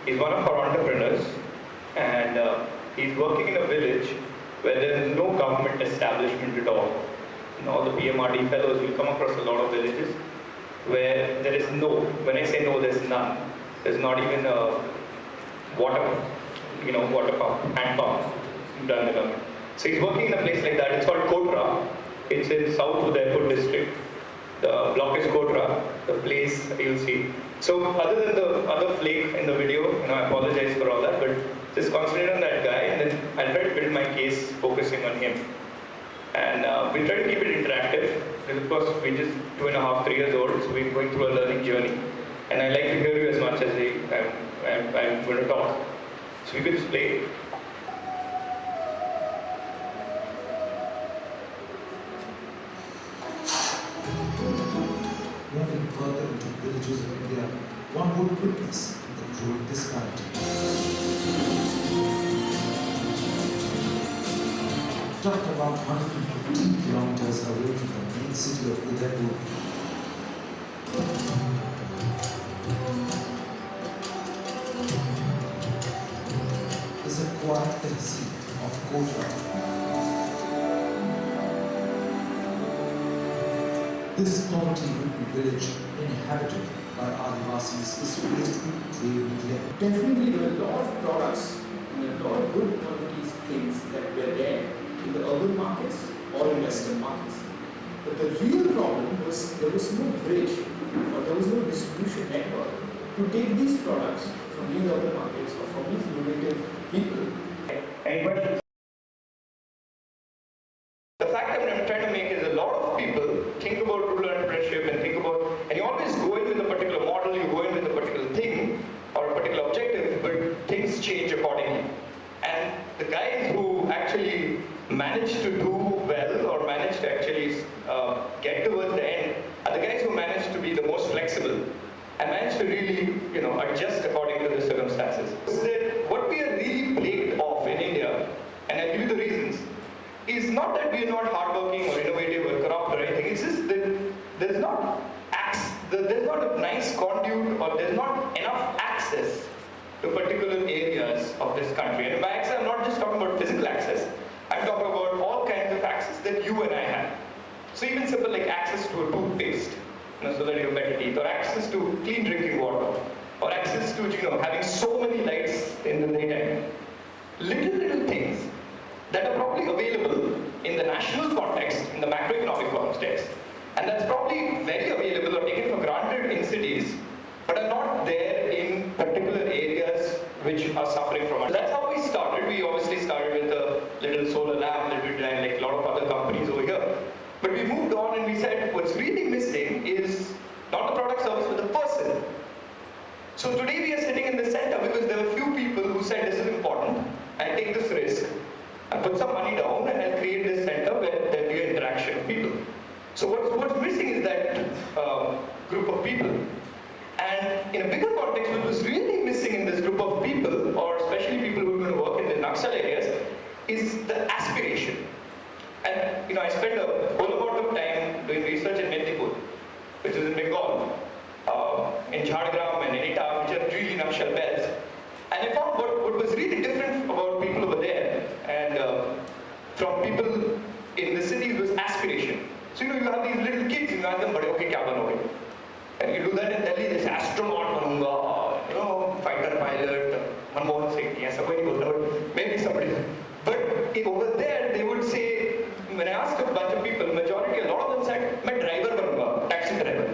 He's one of our entrepreneurs, and he's working in a village where there is no government establishment at all. All the PMRD fellows will come across a lot of villages where there is no, when I say no, there's none. There's not even a water pump, hand pump done in the government. So he's working in a place like that. It's called Kotra. It's in South Udaipur district. The block is Kotra, the place you'll see. So other than the other flake in the video, I apologize for all that, but just concentrate on that guy, and then I'll try to build my case focusing on him. And we try to keep it interactive. Of course, we're just 2.5, 3 years old, so we're going through a learning journey. And I like to hear you as much as I'm going to talk. So you can just play. Moving further into villages of India, one would witness the true disparity. Tucked about 115 kilometers away from the main city of Udaipur, is a quiet tehsil of Kotra. This poverty-ridden village, inhabited by Adivasis, is placed in trade neglect. Definitely, there were a lot of products and a lot of good qualities things that were there in the urban markets or in western markets. But the real problem was there was no bridge or there was no distribution network to take these products from these urban markets or from these innovative people. Any questions? The fact that I'm trying to make is a lot of people think about rural entrepreneurship and you always go in with a particular model, you go in with a particular thing or a particular objective, but things change accordingly. And the guys who actually manage to do well or manage to actually get towards the end are the guys who manage to be the most flexible and manage to really adjust according to the circumstances. So that what we are really plagued of in India, and I'll give you the reasons, is not that we are not hardworking or innovative or corrupt or anything. It's just that there's not a nice conduit or there's not enough access to particular areas of this country. And by access, I'm not just talking about physical access. I'm talking about all kinds of access that you and I have. So even simple like access to a toothpaste, so that you have better teeth, or access to clean drinking water, or access to having so many lights in the daytime. Little things that are probably available in the national context, in the macroeconomic context, and that's probably very available or taken for granted in cities, but are not there in particular areas which are suffering from it. That's how we started. We obviously started with a little solar lamp that we designed like a lot of other companies over here. But we moved on and we said what's really missing is not the product service but the person. So today we are sitting in the center because there were a few people who said this is important, I'll take this risk, I'll put some money down and I'll create this center where there'll be an interaction of people. So what's missing is that group of people. And in a bigger context, what was really missing in this group of people, or especially people who are going to work in the Naxal areas, is the aspiration. And I spent a whole amount of time doing research in Medipur, which is in Bengal, in Jhargram and Nainital, which are really Naxal belts. And I found what was really different about people over there and from people in the cities was aspiration. So you have these little kids, you ask them, "Bade hoke kya banoge?" And you do that in Delhi, they say, "Astronaut banunga," fighter pilot, Manmohan Singh, yeah, somebody would know, maybe somebody. But over there, they would say, when I asked a bunch of people, majority, a lot of them said, "मैं driver बनूंगा, taxi driver."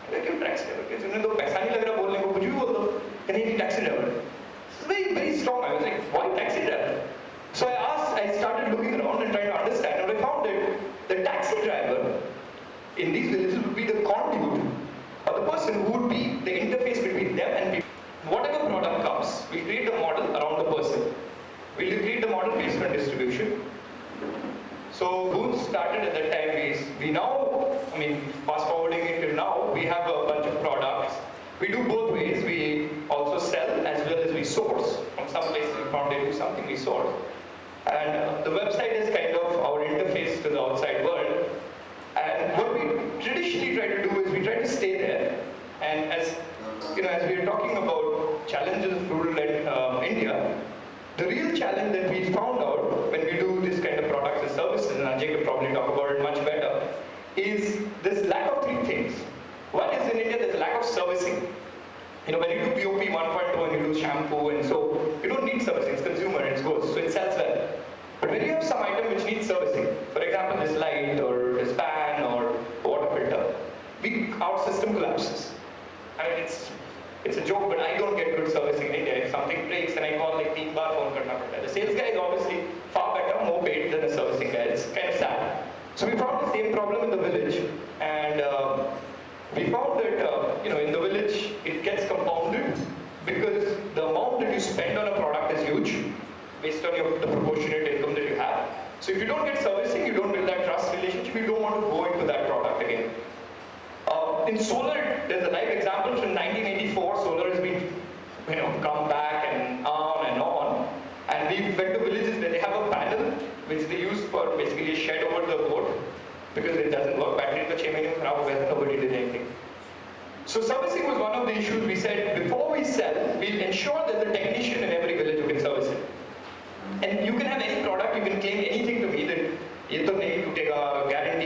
क्यों taxi driver? क्योंकि उन्हें तो पैसा नहीं लग रहा बोलने को, कुछ भी बोल दो, नहीं taxi driver. It's very, very strong. I was like, why taxi driver? So I started looking around and trying to understand, and I found that the taxi driver in these villages would be the conduit, or the person who would be the interface between them and people. Whatever product comes, we create a model around the person. We create the model based on distribution. So Boond started at that time. We now, fast forwarding it till now, we have a bunch of products. We do both ways. We also sell as well as we source. From some places we found they do something, we source. And the website is kind of our interface to the outside world. And what we traditionally try to do is we try to stay there. And as we are talking about challenges of rural India, the real challenge that we found out when we do this kind of products and services, and Ajay could probably talk about it much better, is this lack of three things. One is in India, there's a lack of servicing. You know, when you do BOP 1.0 and you do shampoo and soap, you don't need servicing, it's consumer and it goes, so it sells well. But when you have some item which needs servicing, for example, this light or this pan or water filter, our system collapses. I mean, it's a joke, but I don't get good servicing in India. If something breaks, then I call like 3 bar phone karna padta. The sales guy is obviously far better, more paid than a servicing guy. It's kind of sad. So we found the same problem in the village, and we found that in the village it gets compounded because the amount that you spend on a product is huge based on the proportionate income that you have. So if you don't get servicing, you don't build that trust relationship, you don't want to go into that product again. In solar, there's a live example from 1984. Solar has been, come back and on. And we went to villages where they have a panel which they use for basically a shed over the boat because it doesn't work. Battery ka 6 mahine mein kharab ho gaya, nobody did anything. So servicing was one of the issues. We said before we sell, we'll ensure there's a technician in every village who can service it. And you can have any product, you can claim anything to me that ये तो नहीं टूटेगा, guarantee